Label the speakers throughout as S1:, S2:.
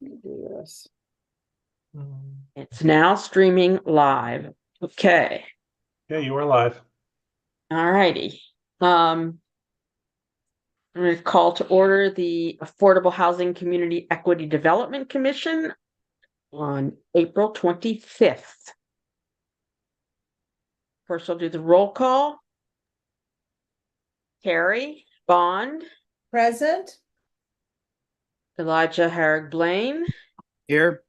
S1: me do this.
S2: It's now streaming live. Okay.
S3: Yeah, you are live.
S2: All righty. I'm going to call to order the Affordable Housing Community Equity Development Commission on April 25th. First, I'll do the roll call. Carrie Bond.
S1: Present.
S2: Elijah Herrick Blaine.
S4: Here.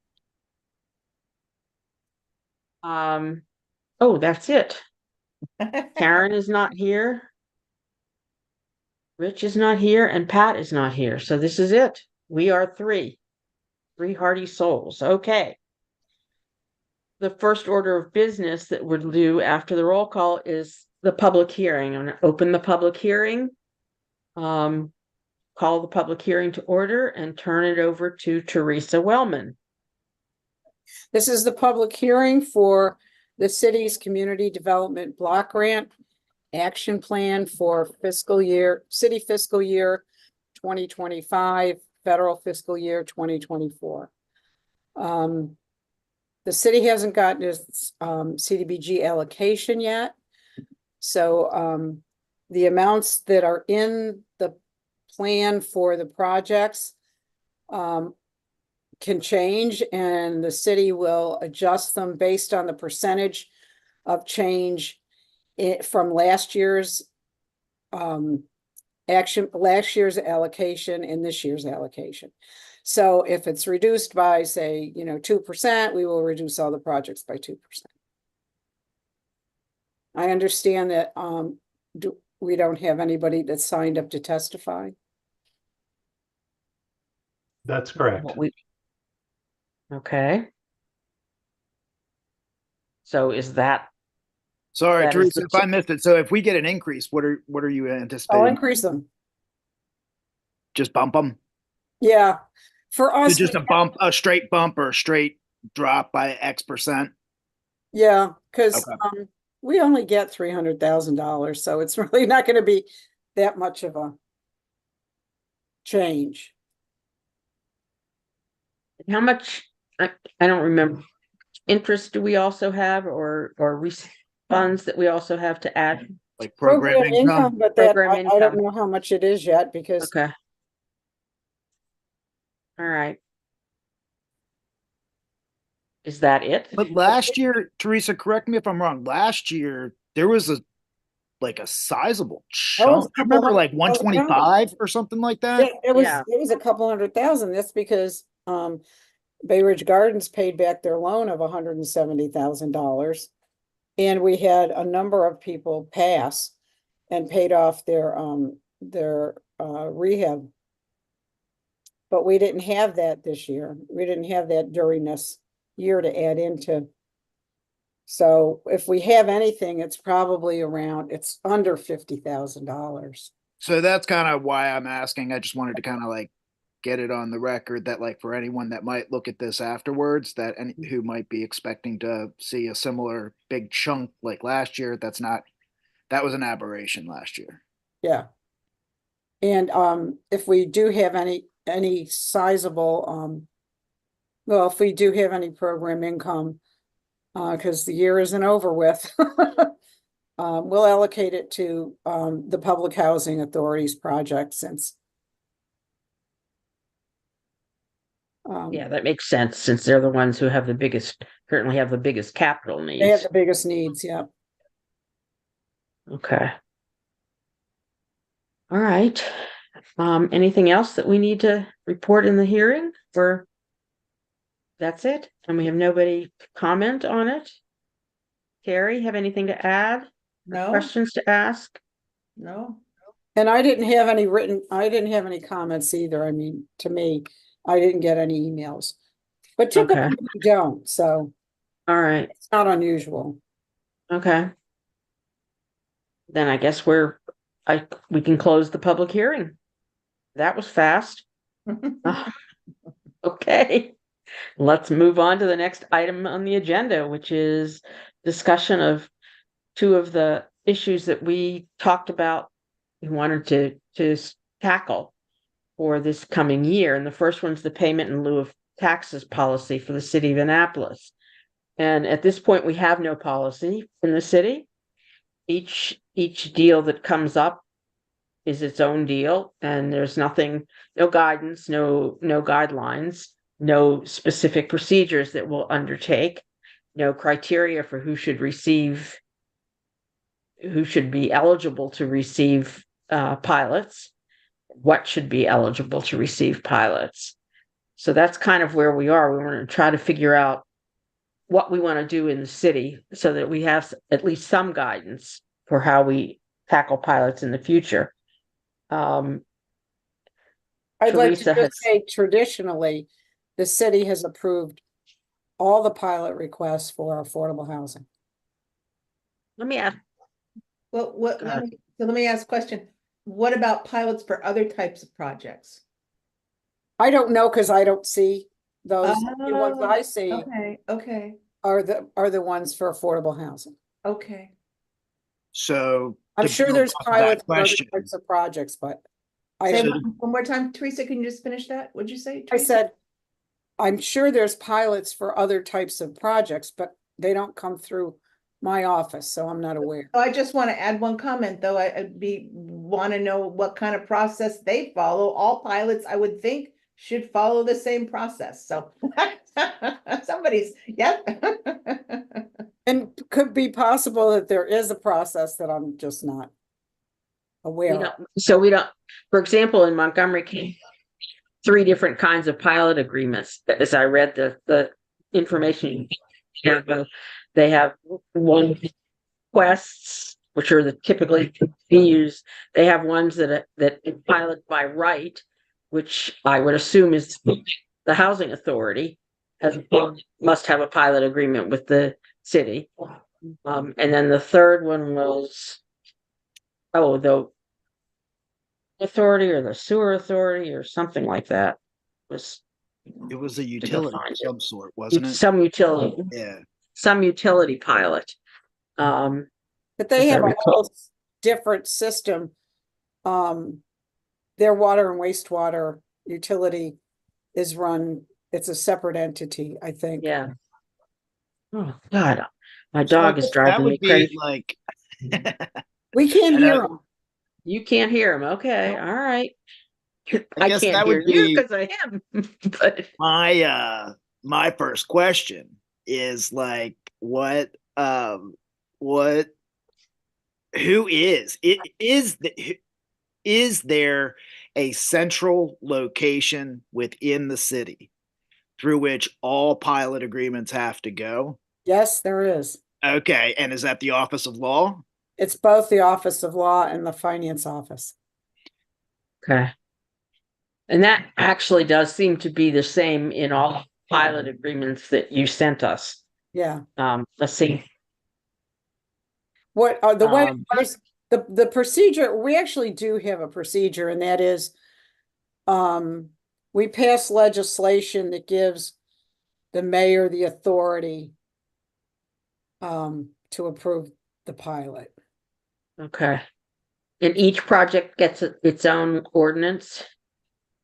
S2: Oh, that's it. Karen is not here. Rich is not here, and Pat is not here. So this is it. We are three hearty souls. Okay. The first order of business that we'll do after the roll call is the public hearing. I'm going to open the public hearing, call the public hearing to order, and turn it over to Teresa Wellman.
S1: This is the public hearing for the city's community development block grant action plan for city fiscal year 2025, federal fiscal year 2024. The city hasn't gotten its CDBG allocation yet. So the amounts that are in the plan for the projects can change, and the city will adjust them based on the percentage of change from last year's allocation and this year's allocation. So if it's reduced by, say, 2%, we will reduce all the projects by 2%. I understand that we don't have anybody that's signed up to testify.
S3: That's correct.
S2: Okay. So is that?
S4: Sorry,
S2: That is
S4: Teresa,
S2: the
S4: if I missed it. So if we get an increase, what are you anticipating?
S1: I'll increase them.
S4: Just bump them?
S1: Yeah. For us,
S4: So just a straight bump or a straight drop by X%?
S1: yeah, because
S4: Okay.
S1: we only get $300,000, so it's really not going to be that much of a change.
S2: How much? I don't remember. Interest do we also have, or funds that we also have to add?
S4: Like program income?
S1: But
S2: Program
S1: I don't
S2: income.
S1: know how much it is yet because
S2: Okay. All right. Is that it?
S4: But last year, Teresa, correct me if I'm wrong. Last year, there was a sizable chunk. I remember like 125 or something like that.
S1: Yeah, it was a couple $100,000. That's because Bay Ridge Gardens paid back their loan of $170,000. And we had a number of people pass and paid off their rehab. But we didn't have that this year. We didn't have that during this year to add into. So if we have anything, it's probably it's under $50,000.
S4: So that's kind of why I'm asking. I just wanted to kind of like get it on the record that, like, for anyone that might look at this afterwards, who might be expecting to see a similar big chunk like last year, that was an aberration last year.
S1: Yeah. And if we do have any sizable if we do have any program income, because the year isn't over with, we'll allocate it to the Public Housing Authority's project since.
S2: Yeah, that makes sense since they're the ones who have currently have the biggest capital needs.
S1: They have the biggest needs, yeah.
S2: Okay. All right. Anything else that we need to report in the hearing? That's it? And we have nobody comment on it? Carrie, have anything to add?
S5: No.
S2: Questions to ask?
S5: No.
S1: And I didn't have any comments either. I mean, to me, I didn't get any emails. But typically
S2: Okay.
S1: we don't, so
S2: All right.
S1: it's not unusual.
S2: Okay. Then I guess we can close the public hearing. That was fast. Okay. Let's move on to the next item on the agenda, which is discussion of two of the issues that we talked about we wanted to tackle for this coming year. And the first one's the payment in lieu of taxes policy for the city of Annapolis. And at this point, we have no policy in the city. Each deal that comes up is its own deal, and there's nothing, no guidance, no guidelines, no specific procedures that we'll undertake, no criteria for who should be eligible to receive pilots, what should be eligible to receive pilots. So that's kind of where we are. We want to try to figure out what we want to do in the city so that we have at least some guidance for how we tackle pilots in the future.
S1: I'd like to
S2: Teresa
S1: just say traditionally, the city has approved all the pilot requests for affordable housing.
S2: Let me ask,
S5: Well,
S2: Go ahead.
S5: let me ask a question. What about pilots for other types of projects?
S1: I don't know, because I don't see those. The ones
S5: Oh,
S1: I see
S5: Okay,
S1: are the ones for affordable housing.
S5: okay.
S4: So.
S1: I'm
S4: to
S1: sure
S4: build
S1: there's
S4: off of that
S1: pilots for other
S4: question,
S1: types of projects, but I
S5: Say
S1: don't,
S5: one more time, Teresa, can you just finish that? What'd you say?
S1: I
S5: Teresa?
S1: said, I'm sure there's pilots for other types of projects, but they don't come through my office, so I'm not aware.
S5: Oh, I just want to add one comment, though. Want to know what kind of process they follow. All pilots, I would think, should follow the same process. So somebody's, yeah.
S1: And could be possible that there is a process that I'm just not aware of.
S2: for example, in Montgomery County, 3 different kinds of pilot agreements. As I read the information, they have one quests, which are the typically used. They have ones that pilot by right, which I would assume is the housing authority must have a pilot agreement with the city. And then the third one was, the authority or the sewer authority or something like that.
S4: it was a utility
S2: find
S4: of
S2: it.
S4: some sort, wasn't it?
S2: Some utility,
S4: Yeah.
S2: some utility pilot.
S1: But they
S2: As I
S1: have a
S2: recall.
S1: whole different system. Their water and wastewater utility is run, it's a separate entity, I think.
S2: Yeah. Oh, God, my
S4: So I
S2: dog is
S4: guess
S2: driving
S4: that
S2: me
S4: would be
S2: crazy.
S4: like.
S1: We can't
S4: And,
S1: hear them.
S2: You can't hear him. Okay, all right. I
S4: guess
S2: can't
S4: that
S2: hear
S4: would
S2: you
S4: be-
S2: because I am. But
S4: My first question is like who is there a central location within the city through which all pilot agreements have to go?
S1: Yes, there is.
S4: Okay, and is that the Office of Law?
S1: It's both the Office of Law and the Finance Office.
S2: okay. And that actually does seem to be the same in all pilot agreements that you sent us.
S1: Yeah.
S2: Let's see.
S1: What the way
S2: Um,
S1: the procedure, we actually do have a procedure, and that is we pass legislation that gives the mayor the authority to approve the pilot.
S2: Okay. And each project gets its own ordinance.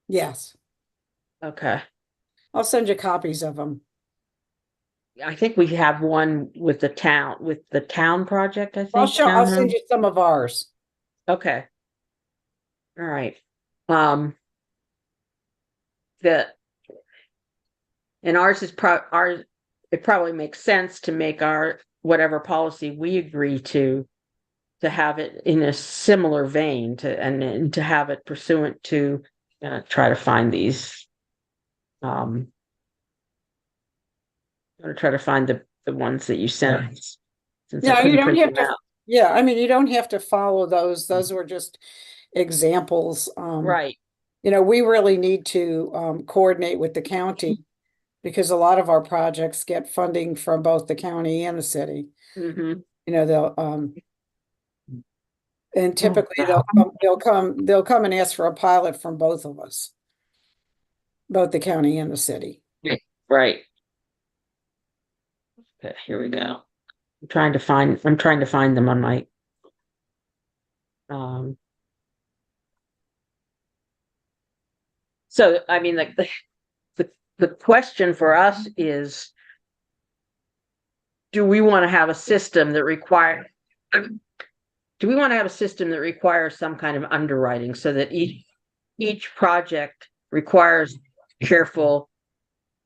S1: Yes.
S2: Okay.
S1: I'll send you copies of them.
S2: I think we have one with the town project, I think.
S1: I'll send
S2: townhome.
S1: you some of ours.
S2: Okay. All right. And ours is it probably makes sense to make our whatever policy we agree to have it in a similar vein and to have it pursuant to try to find these. I'm gonna try to find the ones that you sent us. Since I
S1: Yeah, you
S2: couldn't
S1: don't
S2: print
S1: have
S2: them
S1: to.
S2: out.
S1: Yeah, I mean, you don't have to follow those. Those were just examples.
S2: Right.
S1: You know, we really need to coordinate with the county because a lot of our projects get funding from both the county and the city.
S2: Mm-hmm.
S1: You know, and typically
S2: wow.
S1: they'll come and ask for a pilot from both of us, both the county and the city.
S2: Right. Okay, here we go. I'm trying to find them on my so I mean, like the the question for us is, do we want to have a system that requires some kind of underwriting so that each project requires careful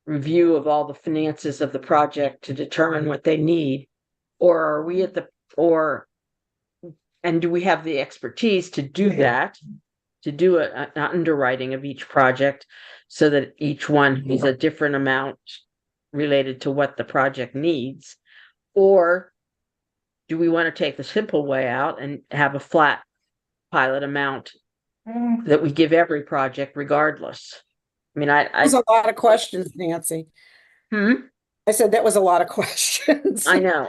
S2: review of all the finances of the project to determine what they need? Or are we and do we have the expertise to do that, to do an underwriting of each project so that each one is a different amount related to what the project needs? Or do we want to take the simple way out and have a flat pilot amount that we give every project regardless? I mean,
S1: There's a lot of questions, Nancy.
S2: Hmm?
S1: I said that was a lot of questions.
S2: I know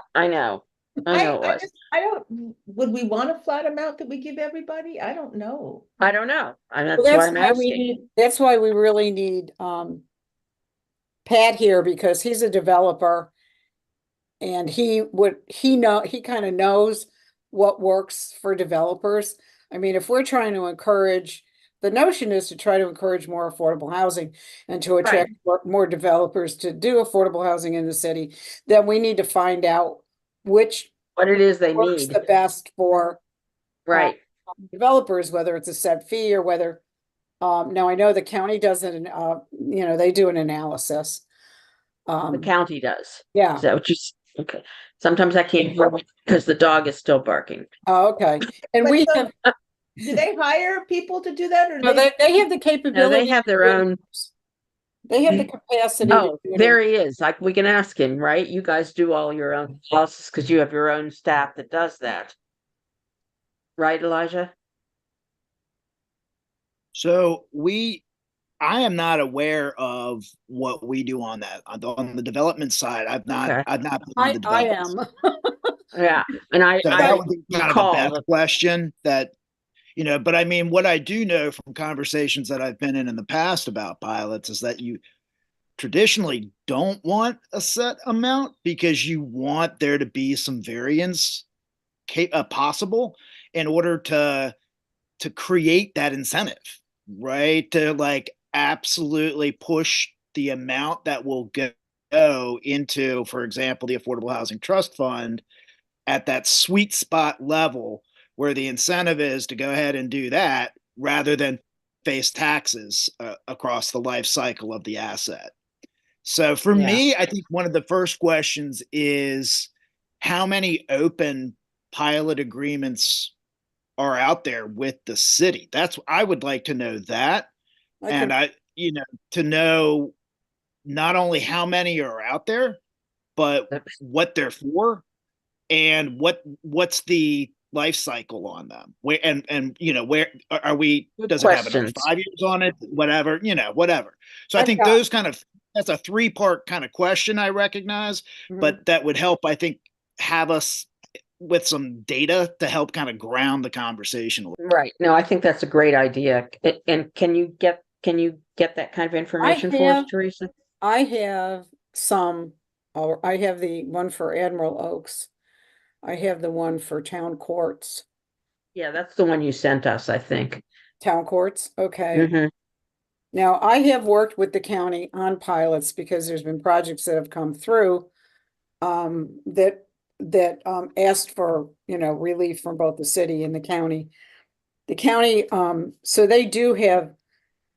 S2: it was.
S5: I don't, would we want a flat amount that we give everybody? I don't know.
S2: I don't know. And
S1: Well,
S2: that's why I'm
S1: why we
S2: asking.
S1: need, that's why we really need, Pat here, because he's a developer. And he kind of knows what works for developers. I mean, if we're trying to encourage, the notion is to try to encourage more affordable housing and to attract more developers to do affordable housing in the city, then we need to find out which
S2: What it is they
S1: works
S2: need.
S1: the best for
S2: Right.
S1: developers, whether it's a set fee or whether, now I know the county does it, they do an analysis.
S2: The county does.
S1: Yeah.
S2: Is that what you okay. Sometimes I can't hear because the dog is still barking.
S1: Oh, okay. And
S5: But
S1: we
S5: so-
S1: have,
S5: Do they hire people to do that or
S1: no, they have the
S2: No,
S1: capability.
S2: they have their
S1: to do
S2: own.
S1: it. They have the capacity. to
S2: Oh,
S1: do it.
S2: there he is. Like, we can ask him, right? You guys do all your own analysis because you have your own staff that does that. Right, Elijah?
S4: So I am not aware of what we do on that. On the development side, I've not
S2: Okay.
S4: been on the
S1: I
S4: development
S1: am.
S2: Yeah. And I
S4: So that would be kind of a
S2: recall
S4: bad
S2: the-
S4: question that, but I mean, what I do know from conversations that I've been in the past about pilots is that you traditionally don't want a set amount because you want there to be some variance possible in order to create that incentive, right? To like absolutely push the amount that will go into, for example, the Affordable Housing Trust Fund at that sweet spot level where the incentive is to go ahead and do that rather than face taxes across the life cycle of the asset. So for me, I think one of the first questions is how many open pilot agreements are out there with the city? I would like to know that. And to know not only how many are out there, but what they're for and what's the life cycle on them. Where where are we?
S2: Good
S4: Does it have another
S2: questions.
S4: 5 years on it? Whatever, whatever. So I
S1: I've
S4: think
S1: got-
S4: that's a 3-part kind of question I recognize,
S1: Mhm.
S4: but that would help, I think, have us with some data to help kind of ground the conversation a little.
S2: Right. No, I think that's a great idea. And can you get that kind of information for us,
S1: have-
S2: Teresa?
S1: I have some, or I have the one for Admiral Oaks. I have the one for Town Courts.
S2: Yeah, that's the one you sent us, I think.
S1: Town Courts, okay.
S2: Mhm.
S1: Now, I have worked with the county on pilots because there's been projects that have come through that asked for, relief from both the city and the county. The county, so they do have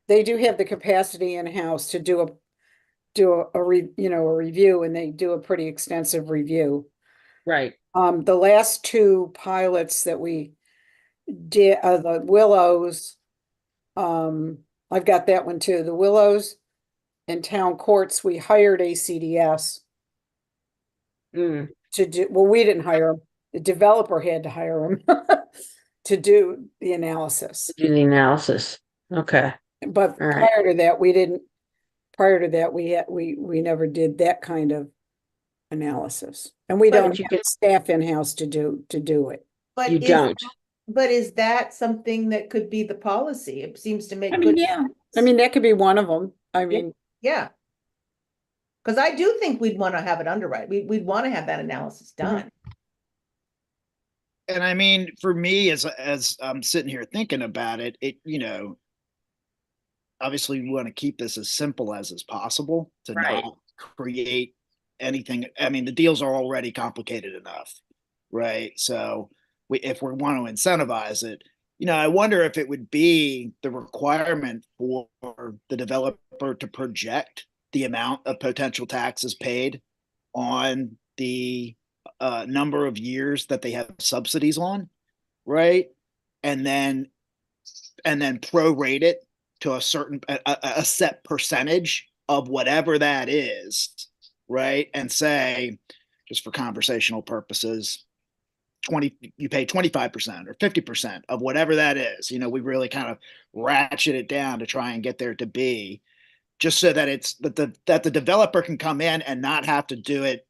S1: the capacity in-house to do a review, and they do a pretty extensive review.
S2: Right.
S1: The last 2 pilots that we did, the Willows, I've got that one too. The Willows and Town Courts, we hired ACDS
S2: Mm.
S1: to do, well, we didn't hire them. The developer had to hire them to do the analysis.
S2: Do the analysis. Okay.
S1: But
S2: All right.
S1: prior to that, we never did that kind of analysis. And we
S5: But
S1: don't
S2: you
S1: have
S2: get-
S1: staff in-house to do it.
S5: But
S2: You
S5: is-
S2: don't.
S5: But is that something that could be the policy? It seems to make
S1: I mean,
S5: good.
S1: yeah, I mean, that could be one of them. I mean,
S5: Yeah. Cause I do think we'd want to have it underwrite. We'd want to have that analysis
S1: Mm-hmm.
S5: done.
S4: And I mean, for me, as I'm sitting here thinking about it, obviously we want to keep this as simple as possible to
S2: Right.
S4: not create anything. I mean, the deals are already complicated enough, right? So if we want to incentivize it, I wonder if it would be the requirement for the developer to project the amount of potential taxes paid on the number of years that they have subsidies on, right? And then prorate it to a set percentage of whatever that is, right? And say, just for conversational purposes, you pay 25% or 50% of whatever that is. We really kind of ratchet it down to try and get there to be, just so that it's that the developer can come in and not have to do it,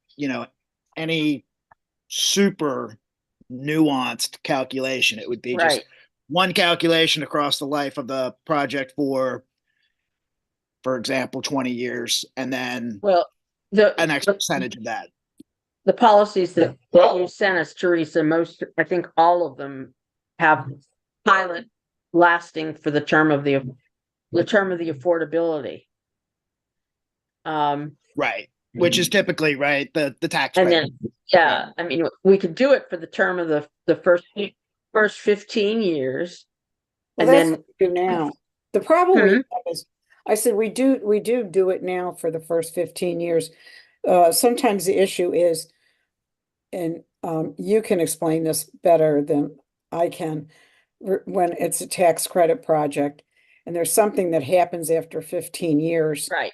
S4: any super nuanced calculation. It would be just
S2: Right.
S4: one calculation across the life of the project for example, 20 years, and then
S2: Well,
S4: an X percentage of that.
S2: the policies that you sent us, Teresa, I think all of them have pilot lasting for the term of the affordability.
S4: Right. Which is typically, right, the tax
S2: And
S4: credit.
S2: then, yeah, I mean, we could do it for the term of the first 15 years.
S1: Well,
S2: And
S1: that's
S2: then,
S1: what we do now. The problem we
S2: Hmm?
S1: have is, I said, we do it now for the first 15 years. Sometimes the issue is, and you can explain this better than I can, when it's a tax credit project, and there's something that happens after 15 years,
S2: right,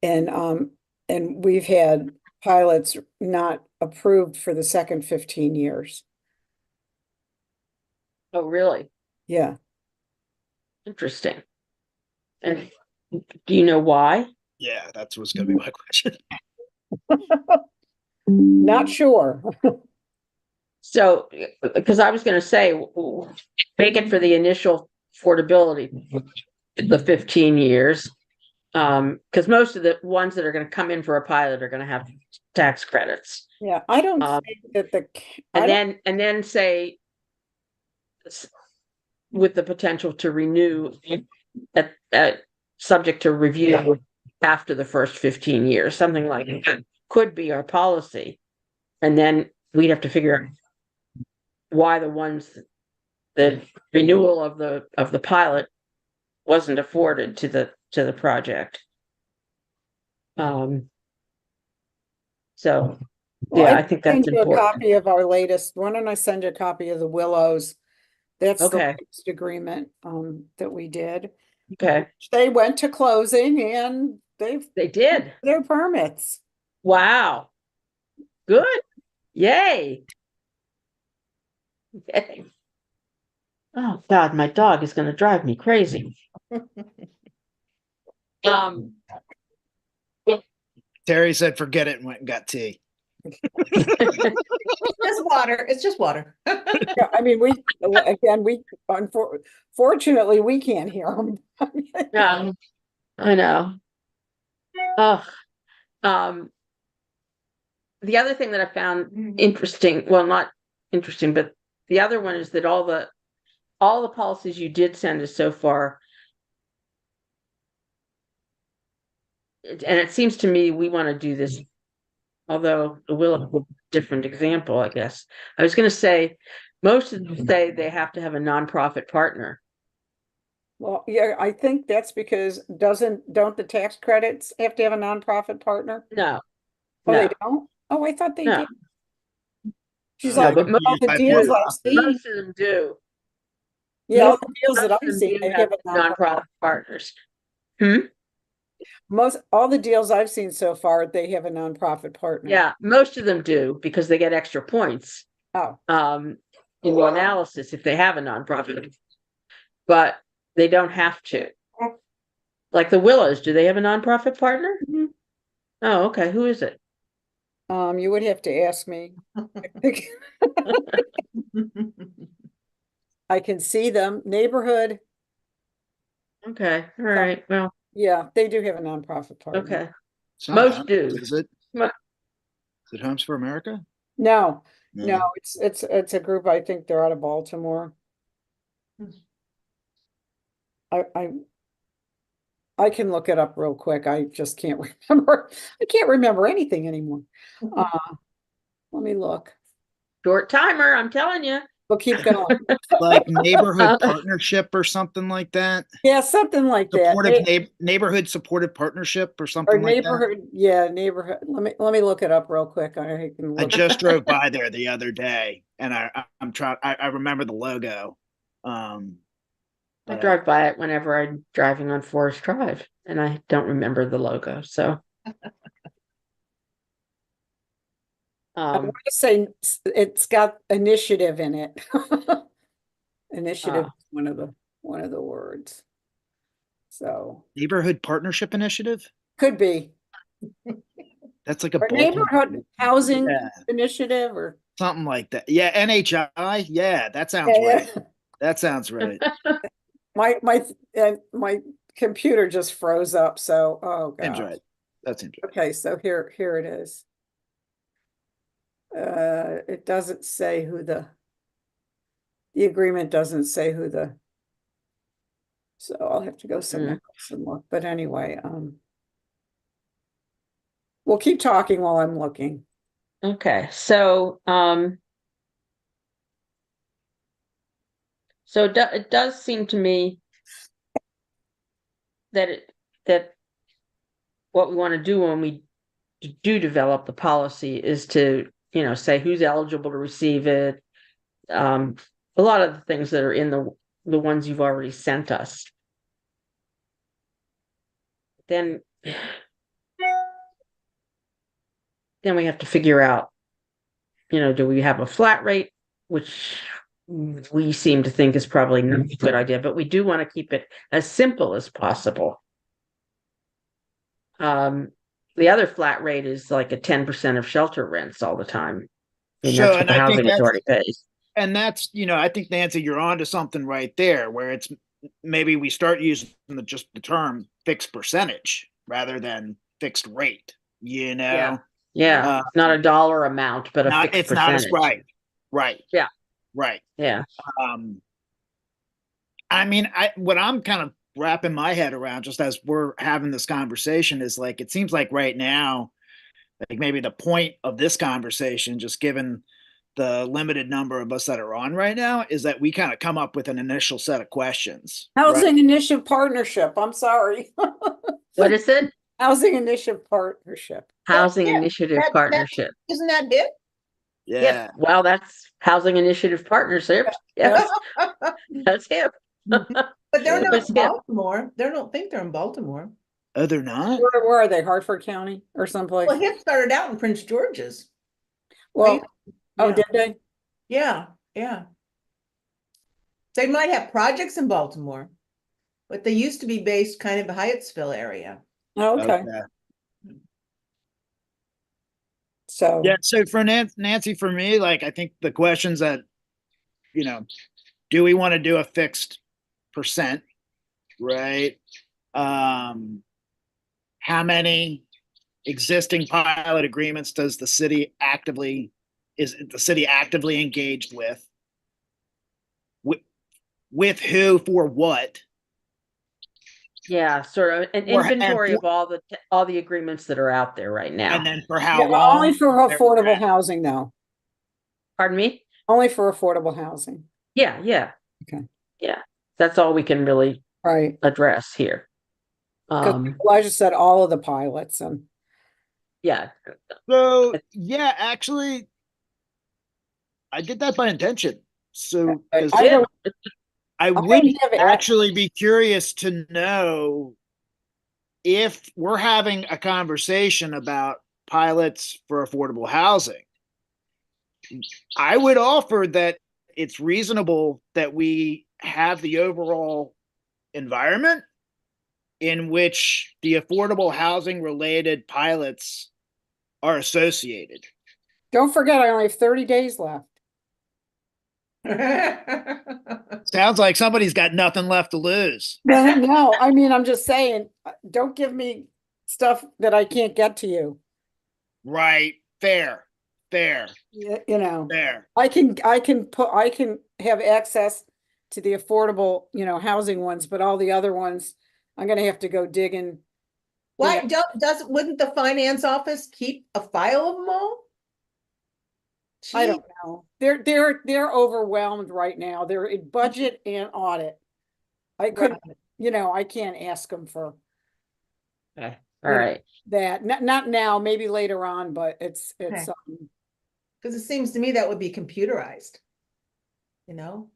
S1: and we've had pilots not approved for the second 15 years.
S2: oh, really?
S1: Yeah.
S2: Interesting. And do you know why?
S4: Yeah, that's what's going to be my question.
S1: Not sure.
S2: So, because I was going to say, make it for the initial affordability, the 15 years. Because most of the ones that are going to come in for a pilot are going to have tax credits.
S1: Yeah, I don't
S2: Um,
S1: think that I don't-
S2: And then say, with the potential to renew at subject to review after the first 15 years, something like that could be our policy. And then we'd have to figure out why the renewal of the pilot wasn't afforded to the project. So
S1: well,
S2: yeah, I think that's
S1: send you a
S2: important.
S1: copy of our latest. Why don't I send you a copy of the Willows? That's the
S2: Okay.
S1: latest agreement that we did.
S2: Okay,
S1: They went to closing and they've
S2: they did.
S1: their permits.
S2: Wow. Good. Yay. Okay. Oh God, my dog is gonna drive me crazy. Um,
S4: Terry said, forget it, and went and got tea.
S5: Just water. It's just water.
S1: Yeah, I mean, fortunately, we can't hear them.
S2: yeah, I know. Oh, the other thing that I found interesting, well, not interesting, but the other one is that all the policies you did send us so far, and it seems to me we want to do this, although it will have a different example, I guess. I was going to say, most of them say they have to have a nonprofit partner.
S1: Well, yeah, I think that's because don't the tax credits have to have a nonprofit partner?
S2: No,
S1: Oh, they
S2: no,
S1: don't? Oh, I thought they
S2: no.
S1: did. She's
S2: No,
S1: like,
S2: but
S1: all the deals I've seen,
S2: most of them do.
S1: yeah, all
S2: most-
S1: the deals that
S2: most of
S1: I've
S2: them
S1: seen,
S2: do
S1: they
S2: have
S1: have a nonprofit.
S2: nonprofit partners.
S1: All the deals I've seen so far, they have a nonprofit partner.
S2: Yeah, most of them do because they get extra points
S1: Oh,
S2: in the analysis if they have a nonprofit, but they don't have to. Like the Willows, do they have a nonprofit partner?
S1: Mhm.
S2: Oh, okay. Who is it?
S1: you would have to ask me. I can see them. Neighborhood,
S2: Okay, all right. Well,
S1: yeah, they do have a nonprofit partner.
S2: okay.
S4: It's not
S2: Most
S4: Homes,
S2: do.
S4: Is it?
S2: Mo-
S4: Is it Homes for America?
S1: No, it's a group, I think they're out of Baltimore. I I can look it up real quick. I just can't remember. I can't remember anything anymore. Let me look.
S2: Short timer, I'm telling you.
S1: We'll keep going.
S4: Like neighborhood partnership or something like that.
S1: Yeah, something like that.
S4: Supportive neighborhood supportive partnership or
S1: Or
S4: something like that.
S1: neighborhood, yeah, neighborhood. Let me look it up real quick. I can
S4: I
S1: look.
S4: just drove by there the other day, and I'm trying. I remember the logo.
S2: I
S4: but
S2: drive by it whenever I'm driving on Forest Drive, and I don't remember the logo, so.
S1: I
S2: Um,
S1: want to say it's got initiative in it. Initiative, is one of the words. So
S4: neighborhood partnership initiative.
S1: could be.
S4: That's like a
S1: Or
S4: Baltimore-
S1: neighborhood housing
S4: Yeah,
S1: initiative or.
S4: something like that. Yeah, NHI. Yeah, that sounds
S1: Yeah,
S4: right.
S1: yeah.
S4: That sounds right.
S1: My computer just froze up, so, oh
S4: Seems
S1: god.
S4: right. That seems right.
S1: Okay, so here it is. It doesn't say who the agreement doesn't say who the. So I'll have to go somewhere else and look, but anyway, we'll keep talking while I'm looking.
S2: okay, so, so it does seem to me that what we want to do when we do develop the policy is to, say who's eligible to receive it. A lot of the things that are in the ones you've already sent us. Then we have to figure out, do we have a flat rate, which we seem to think is probably not a good idea, but we do want to keep it as simple as possible. The other flat rate is like a 10% of shelter rents all the time. And
S4: So,
S2: that's what
S4: and
S2: the
S4: I think
S2: housing
S4: that's-
S2: authority pays.
S4: And that's, I think Nancy, you're onto something right there, where it's maybe we start using just the term fixed percentage rather than fixed rate.
S2: Yeah. Yeah,
S4: Uh,
S2: not a dollar amount, but a fixed
S4: it's not as
S2: percentage.
S4: right.
S2: Yeah.
S4: Right.
S2: Yeah.
S4: I mean, what I'm kind of wrapping my head around just as we're having this conversation is like, it seems like right now, like maybe the point of this conversation, just given the limited number of us that are on right now, is that we kind of come up with an initial set of questions. right?
S1: Housing Initiative Partnership, I'm sorry.
S2: What is it?
S1: Housing Initiative Partnership.
S2: Housing
S5: Yeah,
S2: Initiative
S5: that-
S2: Partnership.
S5: Isn't that it?
S4: Yeah.
S2: Well, that's Housing Initiative Partnership. Yes, that's him.
S5: But they're not
S2: That's
S5: in
S2: him.
S5: Baltimore. They don't think they're in Baltimore.
S4: Oh, they're not?
S1: Where are they? Hartford County or someplace?
S5: Well, HIP started out in Prince George's.
S1: Well, oh,
S5: Yeah.
S1: did they?
S5: Yeah, yeah. They might have projects in Baltimore, but they used to be based kind of the Hyattsville area.
S1: Oh, okay, so.
S4: Yeah. So for Nancy, for me, like, I think the questions that, do we want to do a fixed percent? Right. How many existing pilot agreements does the city actively engaged with? With who for what?
S2: Yeah, sort of an
S4: Or- and
S2: inventory
S4: for-
S2: of all the agreements that are out there right now.
S4: And then for how
S1: Yeah, but
S4: long?
S1: only for affordable housing though,
S2: Pardon me?
S1: only for affordable housing,
S2: Yeah, yeah.
S1: Okay.
S2: Yeah, that's all we can really
S1: right?
S2: address here.
S1: 'Cause Elijah said all of the pilots and.
S2: Yeah,
S4: So yeah, actually, I did that by intention. So 'cause
S1: I don't-
S4: I
S1: don't
S4: would
S1: have it.
S4: actually be curious to know if we're having a conversation about pilots for affordable housing. I would offer that it's reasonable that we have the overall environment in which the affordable housing related pilots are associated.
S1: Don't forget, I only have 30 days left.
S4: Sounds like somebody's got nothing left to lose.
S1: No, I mean, I'm just saying, don't give me stuff that I can't get to you.
S4: Right. Fair.
S1: You know,
S4: Fair.
S1: I can have access to the affordable, housing ones, but all the other ones, I'm gonna have to go digging.
S5: Why wouldn't the finance office keep a file of them all?
S1: I
S5: Gee,
S1: don't know. They're overwhelmed right now. They're in budget and audit. I couldn't, I can't ask them for
S2: Okay,
S1: You
S2: all
S1: know,
S2: right.
S1: that. Not now, maybe later on, but it's,
S5: Because it seems to me that would be computerized. You know?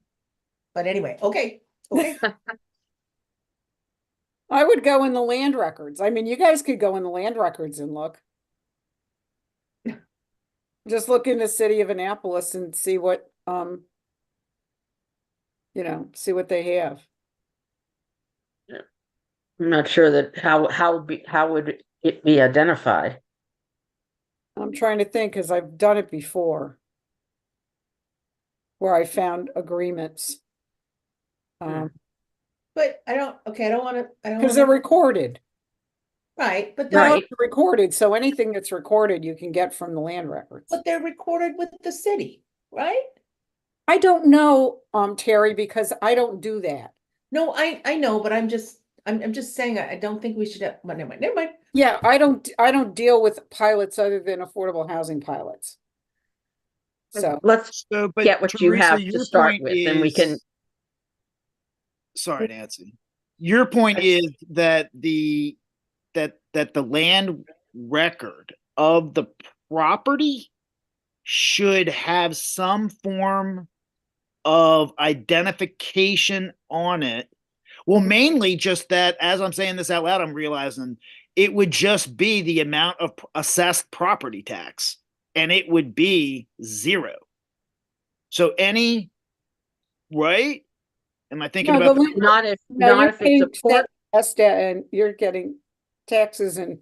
S5: But anyway, okay, okay.
S1: I would go in the land records. I mean, you guys could go in the land records and look. Just look in the city of Annapolis and see what, see what they have.
S2: I'm not sure that how would it be identified?
S1: I'm trying to think, because I've done it before. Where I found agreements.
S5: But I don't wanna,
S1: Because they're recorded.
S5: right, but
S1: They're
S5: they're,
S2: Right.
S1: recorded, so anything that's recorded, you can get from the land records.
S5: but they're recorded with the city, right?
S1: I don't know, Terry, because I don't do that.
S5: No, I know, but I'm just saying, I don't think we should have, but never mind.
S1: Yeah, I don't deal with pilots other than affordable housing pilots. So,
S2: Let's
S4: So, but
S2: get what you
S4: Teresa,
S2: have to
S4: your
S2: start
S4: point
S2: with, and we can.
S4: is- Sorry, Nancy. Your point is that the land record of the property should have some form of identification on it. Well, mainly just that, as I'm saying this out loud, I'm realizing it would just be the amount of assessed property tax, and it would be 0. So right? Am I thinking
S1: No,
S4: about
S1: the land-
S2: Not if
S1: no, you're
S2: it's a
S1: paying
S2: port.
S1: SDAT and you're getting taxes and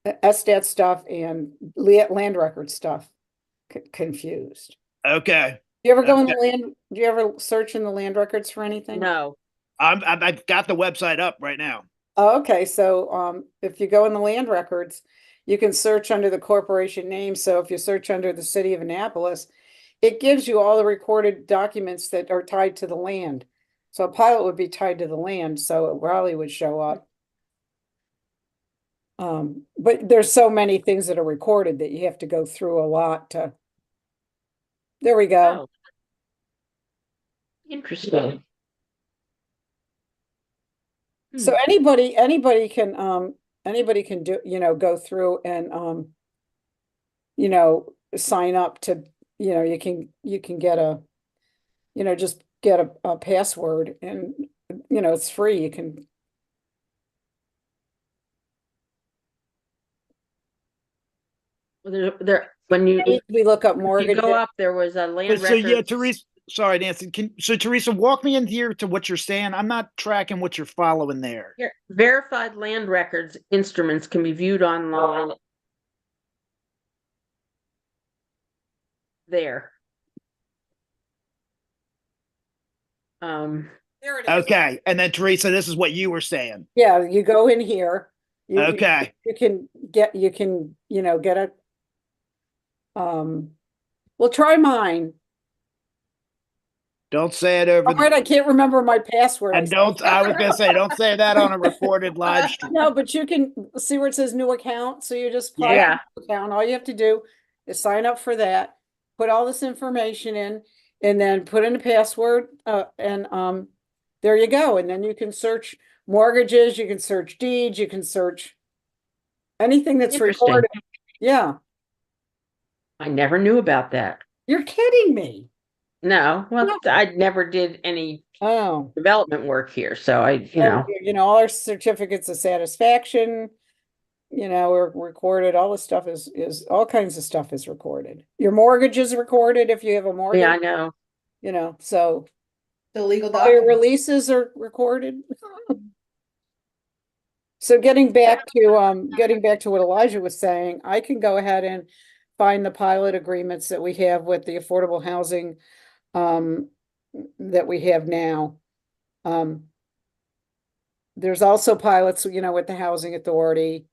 S1: SDAT stuff and land record stuff confused.
S4: Okay.
S1: You ever go in
S4: Okay.
S1: the land, do you ever search in the land records for anything?
S2: No,
S4: I've got the website up right now.
S1: Oh, okay, so if you go in the land records, you can search under the corporation name. So if you search under the city of Annapolis, it gives you all the recorded documents that are tied to the land. So a pilot would be tied to the land, so it probably would show up. But there's so many things that are recorded that you have to go through a lot to. There we go.
S2: oh. Interesting.
S1: So anybody can do, go through and sign up to, you can get a, just get a password and, it's free. You can.
S2: When you
S1: We look up
S2: if you
S1: mortgage.
S2: go up, there was a land
S4: So yeah,
S2: records.
S4: Teresa, sorry, Nancy. Teresa, walk me in here to what you're saying. I'm not tracking what you're following there.
S2: Here, verified land records instruments can be viewed online. There.
S1: There it is.
S4: Okay, and then Teresa, this is what you were saying.
S1: Yeah, you go in here.
S4: Okay.
S1: You can get a. Well, try mine.
S4: Don't say it over
S1: All right, I can't remember my password.
S4: and don't. I was gonna say, don't say that on a recorded live stream.
S1: No, but you can see where it says new account, so you just apply
S2: Yeah.
S1: a new account. All you have to do is sign up for that, put all this information in, and then put in a password, and there you go. And then you can search mortgages, you can search deeds, you can search anything that's
S2: Interesting.
S1: recorded. Yeah,
S2: I never knew about that.
S1: you're kidding me.
S2: No, well,
S1: No.
S2: I never did any
S1: Oh.
S2: development work here, so I,
S1: And, all our certificates of satisfaction, are recorded, all the stuff is all kinds of stuff is recorded. Your mortgage is recorded if you have a mortgage,
S2: yeah, I know.
S1: So
S5: The legal
S1: all your
S5: document.
S1: releases are recorded. So getting back to what Elijah was saying, I can go ahead and find the pilot agreements that we have with the affordable housing that we have now. There's also pilots, with the housing authority.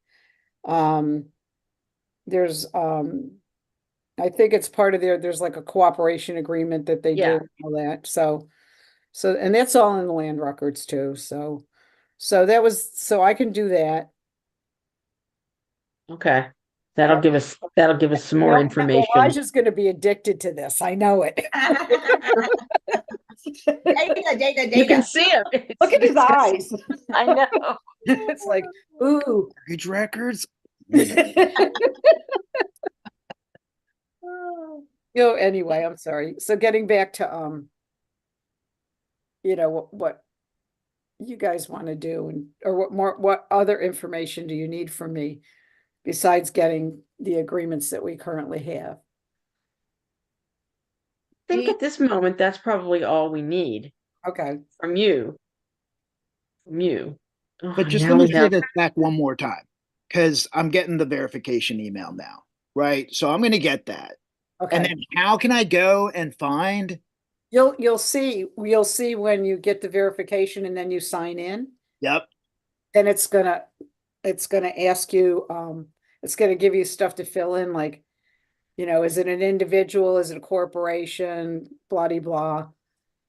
S1: There's I think it's part of there's like a cooperation agreement that they do
S2: Yeah.
S1: and all that. So and that's all in the land records too. So So so I can do that.
S2: Okay. That'll give us some more
S1: Well,
S2: information.
S1: Elijah's gonna be addicted to this, I know it.
S5: Data.
S2: You can see him.
S1: Look at his eyes.
S2: I know.
S1: It's like, ooh.
S4: Mortgage records.
S1: Anyway, I'm sorry. So getting back to, what you guys want to do and, or what other information do you need from me besides getting the agreements that we currently have?
S2: I think at this moment, that's probably all we need
S1: Okay,
S2: from you. From you. Oh,
S4: But just
S2: now
S4: let me
S2: we
S4: say
S2: have-
S4: this back one more time, because I'm getting the verification email now, right? So I'm going to get that. And
S1: okay.
S4: then how can I go and find?
S1: You'll see when you get the verification and then you sign in,
S4: Yep.
S1: then it's gonna ask you, it's gonna give you stuff to fill in, like, is it an individual, is it a corporation, blah, de blah.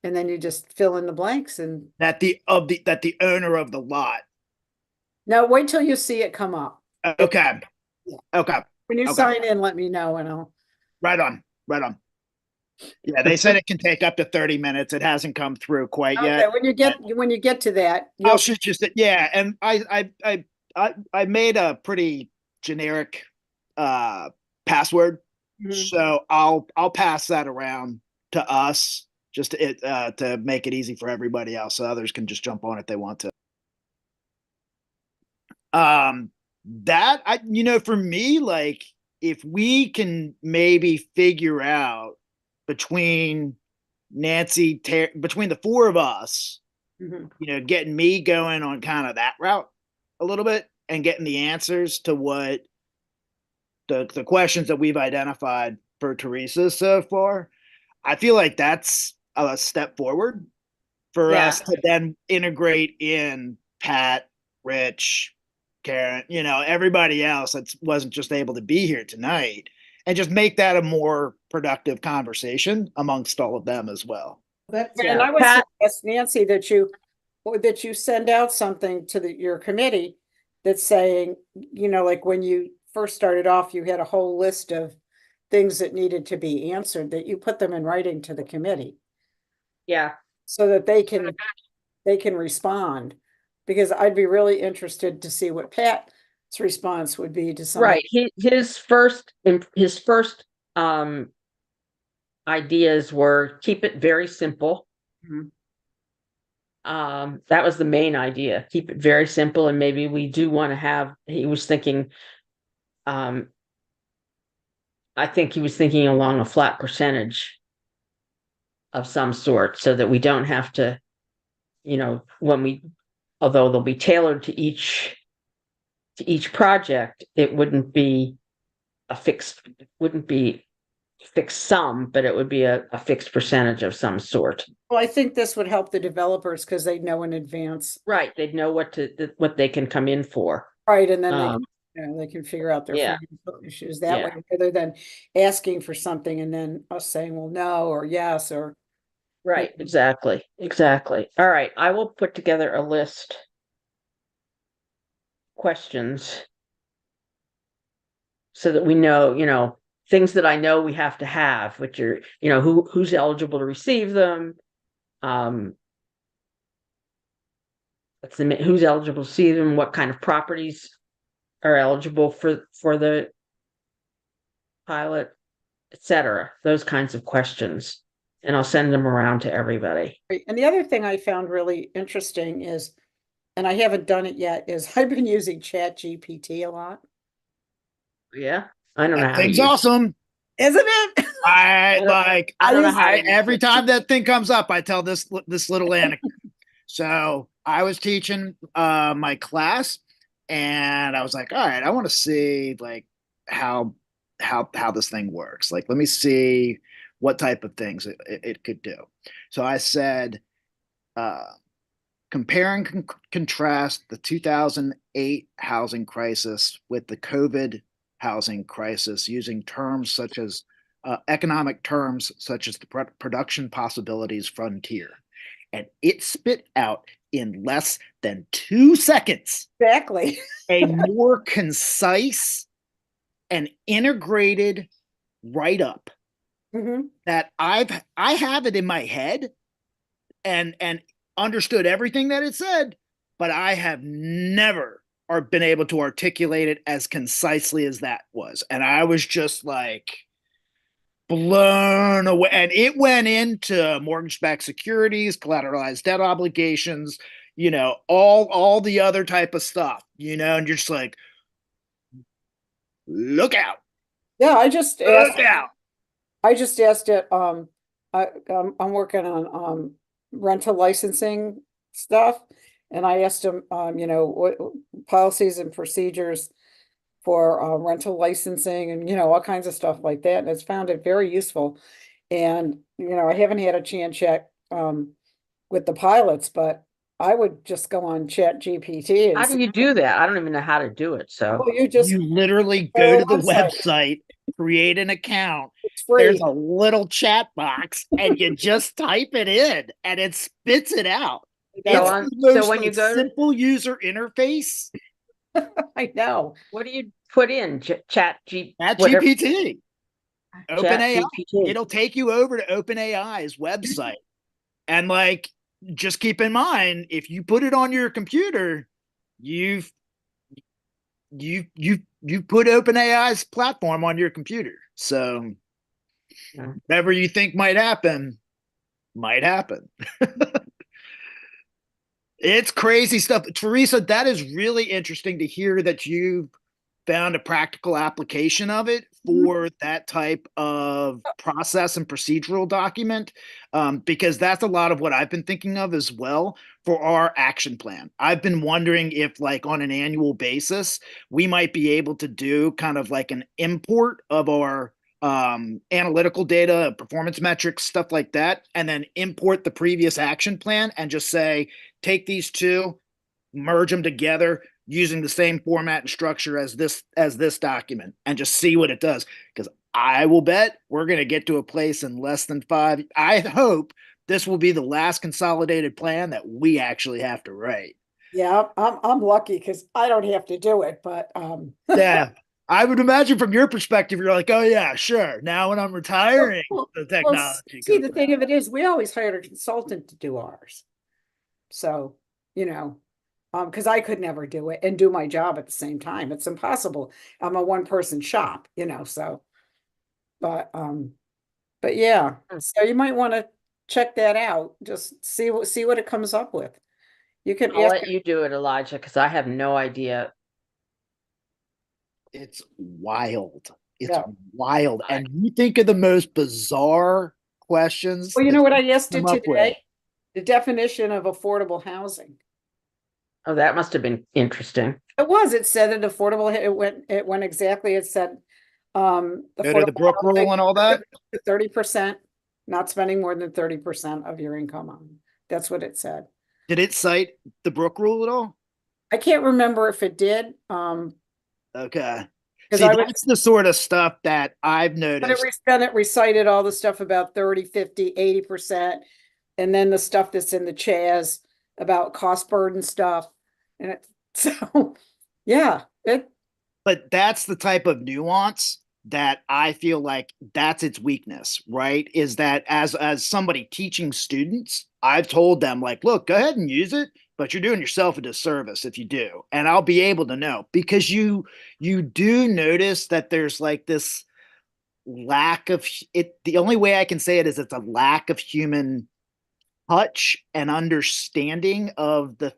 S1: And then you just fill in the blanks and
S4: That the owner of the lot.
S1: now wait till you see it come up.
S4: Okay.
S1: Yeah.
S4: Okay.
S1: When you
S4: Okay.
S1: sign in, let me know and I'll,
S4: Right on. Right on. Yeah, they said it can take up to 30 minutes. It hasn't come through quite
S1: okay,
S4: yet.
S1: when you get to that,
S4: I'll
S1: you'll,
S4: shoot you. Yeah, and I made a pretty generic password,
S1: Mhm.
S4: so I'll pass that around to us just to make it easy for everybody else, so others can just jump on if they want to. That for me, like, if we can maybe figure out between between the four of us,
S1: Mhm.
S4: getting me going on kind of that route a little bit and getting the answers to what the questions that we've identified for Teresa so far, I feel like that's a step forward for
S2: Yeah.
S4: us to then integrate in Pat, Rich, Karen, everybody else that wasn't just able to be here tonight, and just make that a more productive conversation amongst all of them as well.
S5: That's,
S1: And I would
S2: Pat-
S1: suggest, Nancy, that you send out something to your committee that's saying, like when you first started off, you had a whole list of things that needed to be answered, that you put them in writing to the committee
S2: Yeah.
S1: so that they can respond. Because I'd be really interested to see what Pat's response would be to some.
S2: Right. His first ideas were keep it very simple.
S1: Mhm.
S2: That was the main idea. Keep it very simple, and maybe we do want to have. He was thinking, I think he was thinking along a flat percentage of some sort, so that we don't have to, although they'll be tailored to each project, it wouldn't be fixed sum, but it would be a fixed percentage of some sort.
S1: Well, I think this would help the developers because they know in advance.
S2: Right. They'd know what they can come in for.
S1: Right, and then
S2: Um,
S1: they can figure out their
S2: yeah.
S1: financial issues that
S2: Yeah.
S1: way, rather than asking for something and then us saying, well, no, or yes, or.
S2: Right. Exactly. All right. I will put together a list. Questions. So that we know, things that I know we have to have, which are, who's eligible to receive them. Who's eligible to see them, what kind of properties are eligible for the pilot, etc. Those kinds of questions. And I'll send them around to everybody.
S1: Right, and the other thing I found really interesting is, and I haven't done it yet, is I've been using Chat GPT a lot.
S2: Yeah. I don't know
S4: That
S2: how to
S4: thing's
S2: use it.
S4: awesome.
S1: Isn't it?
S2: I don't know how to use
S4: Every
S2: it.
S4: time that thing comes up, I tell this little anecdote. So I was teaching my class, and I was like, all right, I want to see like how this thing works. Like, let me see what type of things it could do. So I said, compare and contrast the 2008 housing crisis with the COVID housing crisis using terms such as economic terms such as the production possibilities frontier. and it spit out in less than 2 seconds
S1: Exactly.
S4: a more concise and integrated write-up
S1: Mhm.
S4: that I have it in my head and understood everything that it said, but I have never or been able to articulate it as concisely as that was. And I was just like blown away. And it went into mortgage-backed securities, collateralized debt obligations, all the other type of stuff, and you're just like, look out,
S1: Yeah, I just asked,
S4: look out.
S1: I just asked it, I'm working on, rental licensing stuff. And I asked him, what policies and procedures for, rental licensing and, all kinds of stuff like that. And it's found it very useful. And, I haven't had a chance yet, with the pilots, but I would just go on Chat GPT and
S2: How do
S1: see,
S2: you do that? I don't even know how to do it, so.
S1: well, you just,
S4: You literally
S1: go
S4: go
S1: to
S4: to the
S1: the website.
S4: website, create an account.
S1: it's
S4: There's
S1: free.
S4: a little chat box, and you just type it in, and it spits it out. It's
S1: So
S2: on-
S4: the most
S2: so when you go to-
S4: simple user interface
S1: I know.
S2: What do you put in? Chat G,
S4: at
S2: whatever,
S4: GPT.
S2: Chat
S4: OpenAI.
S2: GPT.
S4: It'll take you over to OpenAI's website. And just keep in mind, if you put it on your computer, you've put OpenAI's platform on your computer. So
S2: Yeah.
S4: whatever you think might happen, might happen. It's crazy stuff. Teresa, that is really interesting to hear that you've found a practical application of it for that type of process and procedural document, because that's a lot of what I've been thinking of as well for our action plan. I've been wondering if, like, on an annual basis, we might be able to do kind of like an import of our analytical data, performance metrics, stuff like that, and then import the previous action plan and just say, take these two, merge them together using the same format and structure as this document, and just see what it does. Because I will bet we're going to get to a place in less than 5. I hope this will be the last consolidated plan that we actually have to write.
S1: Yeah, I'm lucky because I don't have to do it, but,
S4: Yeah. I would imagine from your perspective, you're like, oh yeah, sure. Now when I'm retiring,
S1: Well,
S4: the
S1: well,
S4: technology.
S1: see,
S4: goes
S1: the thing of it is, we always hired a consultant to do ours. So, because I could never do it and do my job at the same time. It's impossible. I'm a one-person shop, so. But yeah, so you might want to check that out. Just see what it comes up with. You can
S2: I'll
S1: ask
S2: let you do it, Elijah, because I have no idea.
S4: It's wild. It's
S1: Yeah.
S4: wild. And you think of the most bizarre questions.
S1: Well, you
S4: that
S1: know what I asked it
S4: come up with.
S1: today? The definition of affordable housing.
S2: Oh, that must have been interesting.
S1: It said that affordable, it went exactly, it said,
S4: Go to the
S1: affordable
S4: Brook rule
S1: housing,
S4: and all that.
S1: 30%, not spending more than 30% of your income on. That's what it said.
S4: Did it cite the Brook rule at all?
S1: I can't remember if it did,
S4: Okay.
S1: because
S4: See,
S1: I would,
S4: that's the sort of stuff that I've
S1: but
S4: noticed.
S1: then it recited all the stuff about 30, 50, 80%. And then the stuff that's in the CHAZ about cost burden stuff. And it, so, yeah,
S4: But that's the type of nuance that I feel like that's its weakness, right? Is that as somebody teaching students, I've told them, like, look, go ahead and use it, but you're doing yourself a disservice if you do. And I'll be able to know, because you do notice that there's like this lack of it. The only way I can say it is it's a lack of human touch and understanding of the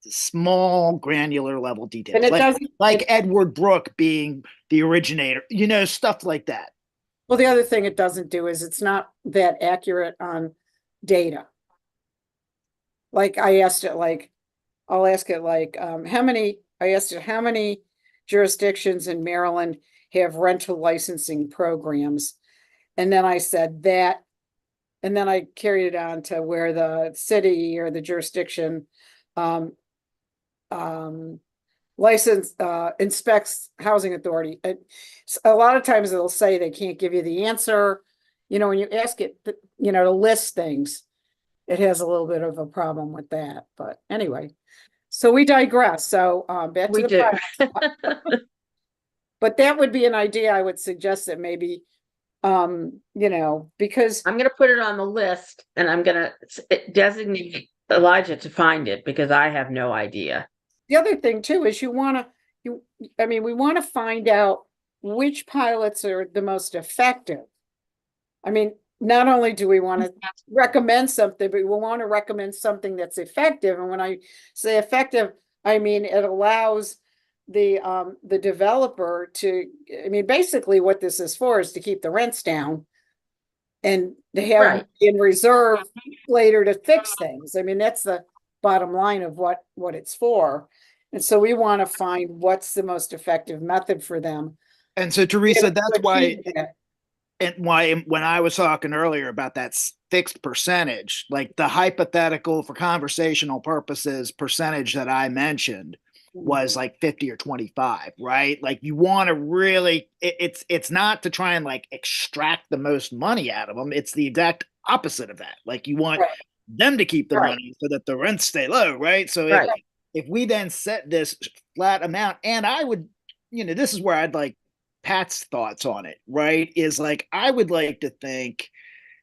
S4: small granular level details.
S1: and it doesn't,
S4: Like Edward Brooke being the originator, stuff like that.
S1: well, the other thing it doesn't do is it's not that accurate on data. Like I asked it, I'll ask it I asked it how many jurisdictions in Maryland have rental licensing programs? And then I said that, and then I carried it on to where the city or the jurisdiction inspects housing authority. A lot of times it'll say they can't give you the answer, when you ask it, to list things. it has a little bit of a problem with that, but anyway. So we digress, so, back to
S2: We
S1: the
S2: do.
S1: pilot. But that would be an idea I would suggest that maybe, because,
S2: I'm gonna put it on the list and I'm gonna designate Elijah to find it because I have no idea.
S1: the other thing too is we wanna find out which pilots are the most effective. I mean, not only do we wanna recommend something, but we wanna recommend something that's effective, and when I say effective, I mean, it allows the developer to, basically what this is for is to keep the rents down. And to have
S2: Right.
S1: in reserve later to fix things. I mean, that's the bottom line of what it's for. And so we want to find what's the most effective method for them.
S4: And so Teresa,
S1: to
S4: that's why,
S1: achieve that.
S4: and why when I was talking earlier about that fixed percentage, like the hypothetical for conversational purposes percentage that I mentioned was like 50 or 25, right? Like you want to really, it's not to try and like extract the most money out of them. It's the exact opposite of that. Like you want
S1: Right.
S4: them to keep the
S2: Right.
S4: money so that the rents stay low, right? So
S2: Right.
S4: if we then set this flat amount, and I would, this is where I'd like Pat's thoughts on it, right? Is like, I would like to think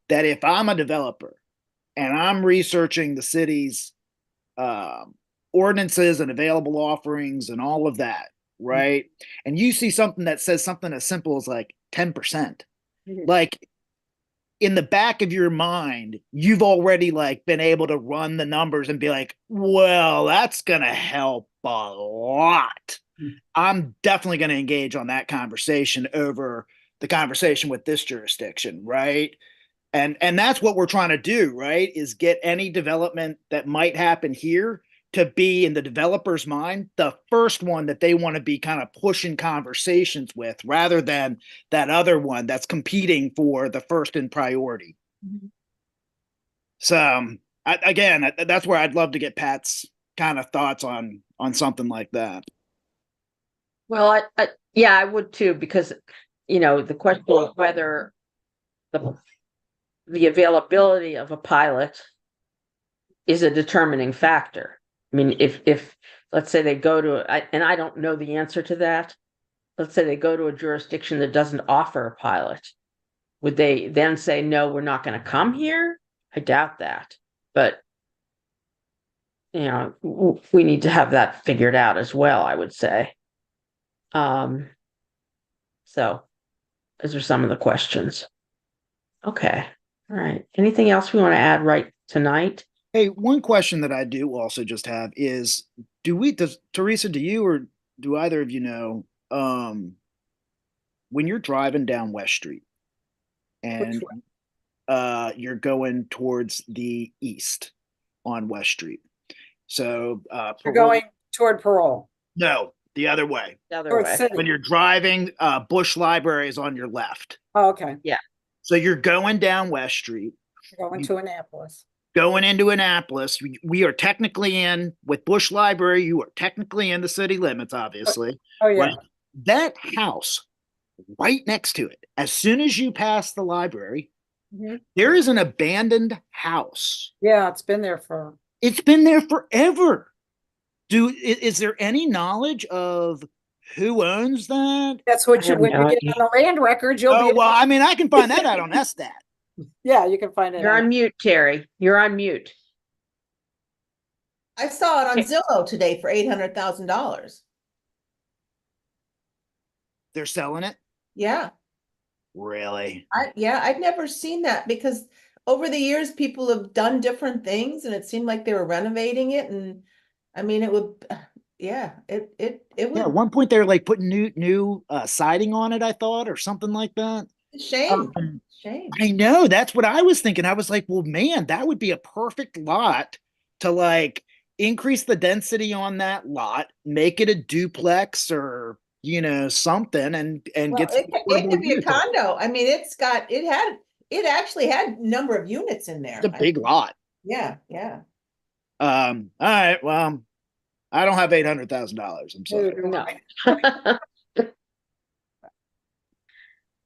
S4: that if I'm a developer and I'm researching the city's ordinances and available offerings and all of that, right? And you see something that says something as simple as like 10%,
S1: Mhm.
S4: like in the back of your mind, you've already like been able to run the numbers and be like, well, that's going to help a lot. I'm definitely going to engage on that conversation over the conversation with this jurisdiction, right? And that's what we're trying to do, right? Is get any development that might happen here to be in the developer's mind the first one that they want to be kind of pushing conversations with, rather than that other one that's competing for the first in priority.
S1: Mhm.
S4: So again, that's where I'd love to get Pat's kind of thoughts on something like that.
S2: Well, yeah, I would too, because, the question of whether the availability of a pilot is a determining factor. I mean, if let's say they go to, and I don't know the answer to that. Let's say they go to a jurisdiction that doesn't offer a pilot. Would they then say, no, we're not going to come here? I doubt that. But, we need to have that figured out as well, I would say. So those are some of the questions. Okay. All right. Anything else we want to add right tonight?
S4: Hey, one question that I do also just have is, does Teresa, do you or do either of you know, when you're driving down West Street and you're going towards the east on West Street. So
S1: You're going toward Parole.
S4: no, the other way.
S2: The other
S1: Or
S2: way.
S1: city.
S4: When you're driving, Bush Library is on your left.
S1: Oh, okay,
S4: So you're going down West Street,
S1: you're going to Annapolis.
S4: going into Annapolis. We are technically in with Bush Library. You are technically in the city limits, obviously.
S1: Oh, yeah.
S4: Right? That house right next to it, as soon as you pass the library,
S1: Mhm.
S4: there is an abandoned house.
S1: Yeah, it's been there for,
S4: It's been there forever. Is there any knowledge of who owns that?
S1: that's what
S2: I
S1: you,
S2: have
S1: when
S2: no
S1: you get
S2: idea.
S1: on the land records, you'll
S4: Oh,
S1: be,
S4: well, I mean, I can find that out on SStat.
S1: yeah, you can find it.
S2: You're on mute, Terry. You're on mute.
S5: I saw it on Zillow today for $800,000.
S4: They're selling it?
S5: Yeah,
S4: Really?
S5: I'd never seen that because over the years, people have done different things and it seemed like they were renovating it and I mean, it would, yeah, it
S4: Yeah, at
S5: would,
S4: one point they were like putting new siding on it, I thought, or something like that.
S5: shame,
S4: Um,
S5: shame.
S4: I know, that's what I was thinking. I was like, well, man, that would be a perfect lot to like increase the density on that lot, make it a duplex or something, and
S5: Well,
S4: get some
S5: it could
S4: affordable
S5: be a
S4: use.
S5: condo. I mean, it actually had a number of units in there.
S4: It's a big lot.
S5: Yeah, yeah.
S4: All right, well, I don't have $800,000. I'm sorry.
S2: No.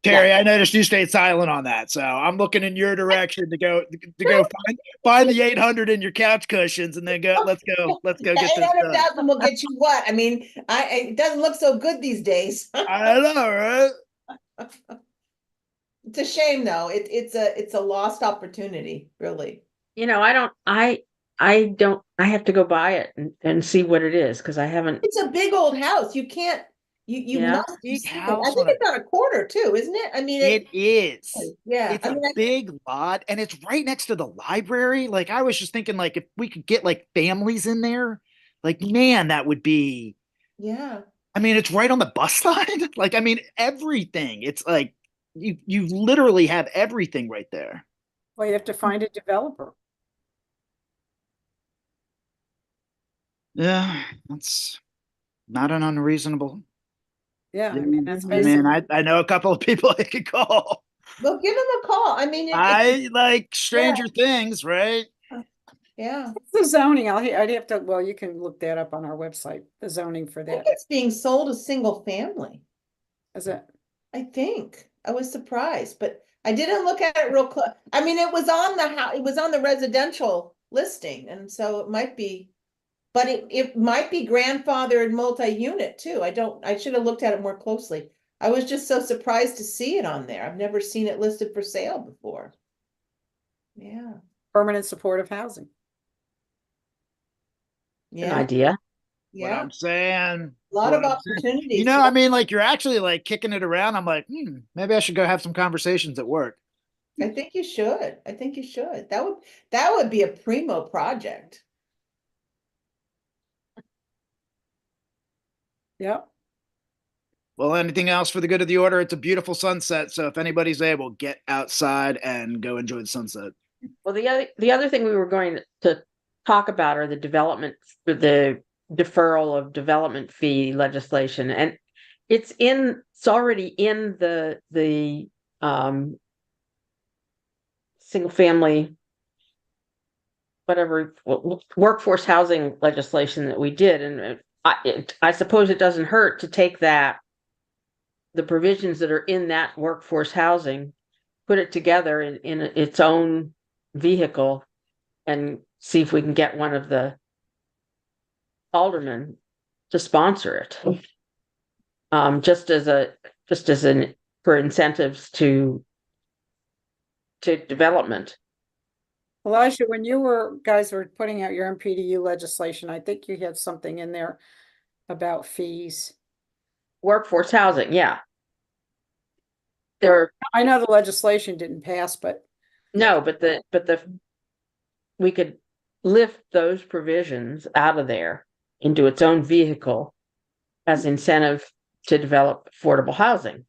S4: Terry, I noticed you stayed silent on that, so I'm looking in your direction to go find the 800 in your couch cushions, and then let's go
S5: The
S4: get this done.
S5: 800,000 will get you what? I mean, it doesn't look so good these days.
S4: I know, right?
S5: It's a shame though. It's a lost opportunity, really.
S2: You know, I have to go buy it and see what it is, because I haven't,
S5: It's a big old house. You can't, you
S2: Yeah.
S5: must have
S4: Big
S5: seen it.
S4: house
S5: I think
S4: on a-
S5: it's on a quarter too, isn't it? I mean,
S4: It is.
S5: yeah.
S4: It's
S5: I
S4: a
S5: mean,
S4: big lot, and it's right next to the library. Like, I was just thinking, like, if we could get like families in there, like, man, that would be.
S5: yeah.
S4: I mean, it's right on the bus line. Like, I mean, everything. It's like you literally have everything right there.
S1: Well, you have to find a developer.
S4: Yeah, that's not an unreasonable.
S1: Yeah, I mean, that's
S4: I
S1: basically,
S4: mean, I know a couple of people I could call.
S5: Well, give him a call. I mean,
S4: I like Stranger Things, right?
S5: yeah.
S1: it's the zoning. I'd have to, well, you can look that up on our website, the zoning for
S5: I think
S1: that.
S5: it's being sold as single family.
S1: Is it?
S5: I think. I was surprised, but I didn't look at it real close. I mean, it was on the house, it was on the residential listing, and so it might be. But it might be grandfathered multi-unit too. I should have looked at it more closely. I was just so surprised to see it on there. I've never seen it listed for sale before. Yeah,
S1: Permanent supportive housing.
S2: an
S5: yeah,
S2: idea.
S4: What
S5: yeah.
S4: I'm saying.
S5: A lot of
S4: What I'm saying.
S5: opportunities.
S4: You know, I mean, like, you're actually like kicking it around. I'm like, maybe I should go have some conversations at work.
S5: I think you should. I think you should. That would be a primo project.
S1: Yep.
S4: Well, anything else for the good of the order? It's a beautiful sunset, so if anybody's able, get outside and go enjoy the sunset.
S2: Well, the other thing we were going to talk about are the the deferral of development fee legislation, and it's already in the single family, whatever, workforce housing legislation that we did, and I suppose it doesn't hurt to take the provisions that are in that workforce housing, put it together in its own vehicle, and see if we can get one of the aldermen to sponsor it. Just as an for incentives to development.
S1: Elijah, when guys were putting out your MPDU legislation, I think you had something in there about fees.
S2: Workforce housing, yeah. There,
S1: I know the legislation didn't pass, but
S2: no, but we could lift those provisions out of there into its own vehicle as incentive to develop affordable housing.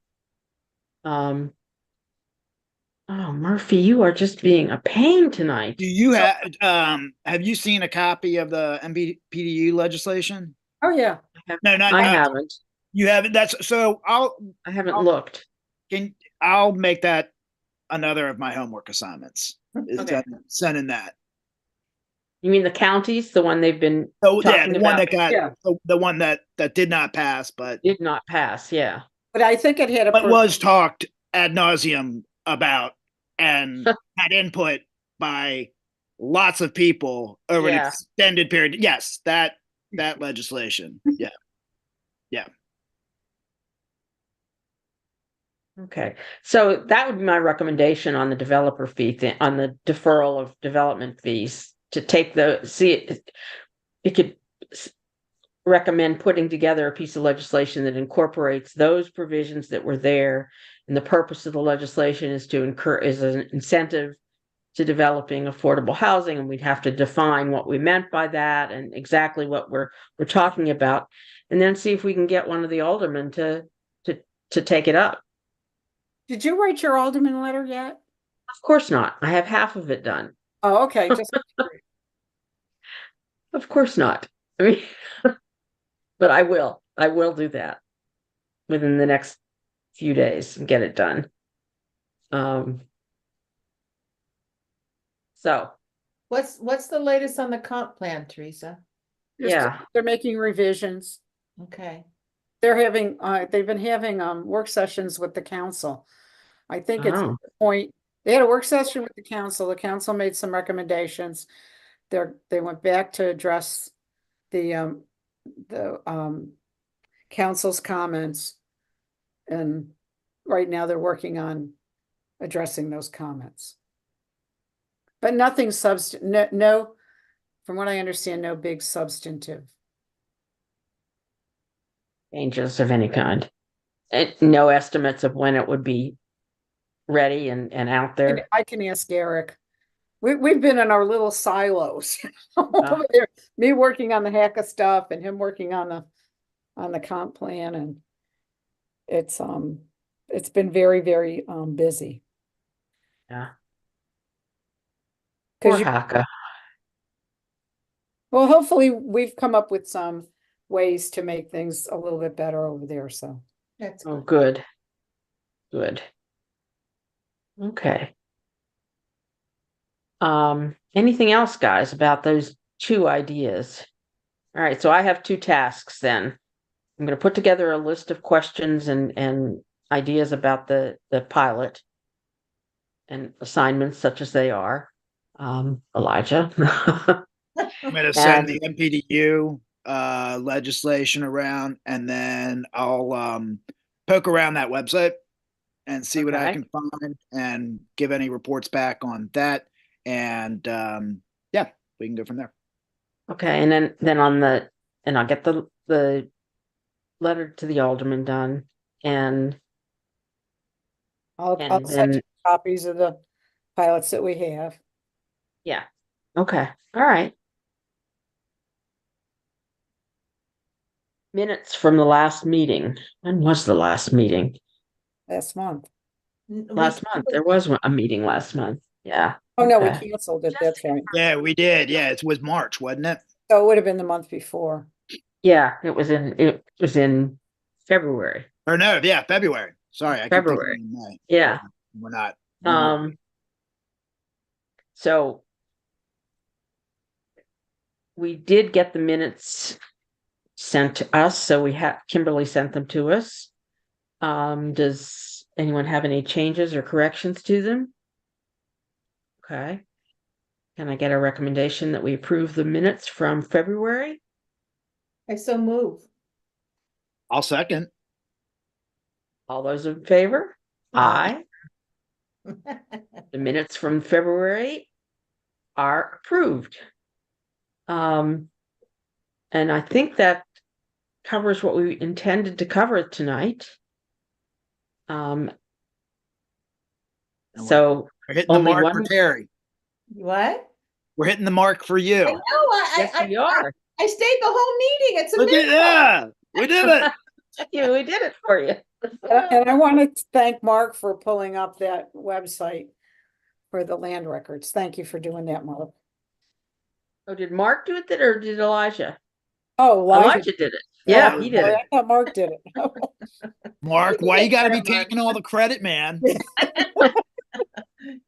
S2: Oh, Murphy, you are just being a pain tonight.
S4: Do you have you seen a copy of the MPDU legislation?
S1: oh yeah,
S4: No, not
S2: I haven't.
S4: You haven't. That's so.
S2: I haven't looked.
S4: I'll make that another of my homework assignments. Is
S2: Okay.
S4: sending that.
S2: You mean the counties, the one they've been
S4: Oh, yeah,
S2: talking
S4: the one
S2: about?
S4: that got
S1: Yeah.
S4: the one that did not pass, but
S2: Did not pass, yeah.
S1: but I think it had a.
S4: was talked ad nauseum about and had input by lots of people over an
S2: Yeah.
S4: extended period. Yes, that legislation. Yeah.
S2: Okay, so that would be my recommendation on the developer fee thing, on the deferral of development fees, to take it could recommend putting together a piece of legislation that incorporates those provisions that were there. And the purpose of the legislation is is an incentive to developing affordable housing, and we'd have to define what we meant by that and exactly what we're talking about, and then see if we can get one of the aldermen to take it up.
S1: Did you write your alderman letter yet?
S2: Of course not. I have half of it done.
S1: Oh, okay, just
S2: Of course not. I mean, but I will do that within the next few days and get it done. So
S5: What's the latest on the comp plan, Teresa?
S1: just-
S2: yeah,
S1: they're making revisions.
S5: Okay.
S1: they've been having, work sessions with the council. I think it's at
S2: Oh.
S1: the point, they had a work session with the council made some recommendations. They went back to address the council's comments. And right now they're working on addressing those comments. But nothing no, from what I understand, no big substantive.
S2: Changes of any kind. And no estimates of when it would be ready and out there.
S1: I can ask Eric. We've been in our little silos. Over there. Me working on the HACA stuff and him working on the comp plan, and it's been very, very busy.
S2: Yeah.
S1: 'Cause
S2: Poor
S1: you-
S2: Haka.
S1: Well, hopefully we've come up with some ways to make things a little bit better over there, so.
S5: That's
S2: Oh,
S5: good.
S2: good. Good. Okay. Anything else, guys, about those two ideas? All right, so I have two tasks then. I'm going to put together a list of questions and ideas about the pilot and assignments such as they are. Elijah.
S4: I'm gonna send the MPDU legislation around, and then I'll poke around that website and see what I
S2: Okay.
S4: can find and give any reports back on that. And yeah, we can go from there.
S2: Okay, and then and I'll get the letter to the alderman done, and
S1: I'll
S2: And
S1: send
S2: then-
S1: you copies of the pilots that we have.
S2: yeah, okay, all right. Minutes from the last meeting. When was the last meeting?
S1: Last month.
S2: Last month. There was a meeting last month. Yeah.
S1: Oh, no, we
S2: Okay.
S1: canceled it, that's right.
S4: Yeah, we did. Yeah, it was March, wasn't it?
S1: So it would have been the month before.
S2: Yeah, it was in February.
S4: Or no, yeah, February. Sorry, I keep thinking
S2: February.
S4: in May.
S2: Yeah.
S4: We're not.
S2: So we did get the minutes sent to us, so Kimberly sent them to us. Does anyone have any changes or corrections to them? Okay. Can I get a recommendation that we approve the minutes from February?
S5: I so move.
S4: I'll second.
S2: All those in favor?
S5: Aye.
S2: Aye. The minutes from February are approved. And I think that covers what we intended to cover tonight.
S4: And
S2: So
S4: We're hitting the
S2: only
S4: mark for
S2: one-
S4: Terry.
S5: What?
S4: We're hitting the mark for you.
S5: I know,
S2: yes, we are.
S5: I stayed the whole meeting. It's a
S4: Look at
S5: miracle.
S4: yeah, we did it.
S2: Yeah, we did it for you.
S1: And I want to thank Mark for pulling up that website for the land records. Thank you for doing that, Mark.
S2: Oh, did Mark do it or did Elijah?
S1: Oh,
S2: Elijah did it. Yeah, he did
S1: sorry,
S2: it.
S1: I thought Mark did it.
S4: Mark, why you got to be
S5: Mark.
S4: taking all the credit, man?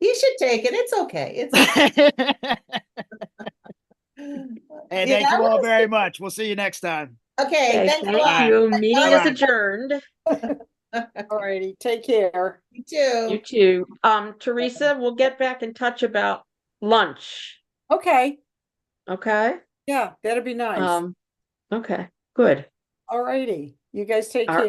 S5: You should take it. It's okay. It's
S4: Hey, thank you all very much. We'll see you next time.
S5: okay.
S2: Okay,
S5: Thanks a
S2: thank
S5: lot.
S2: you. Meeting is
S4: Bye-bye.
S2: adjourned.
S1: All righty, take care.
S5: You too.
S2: You too. Teresa, we'll get back in touch about lunch.
S1: Okay,
S2: Okay?
S1: yeah, that'd be nice.
S2: Okay, good.
S1: All righty, you guys take
S2: All-
S1: care.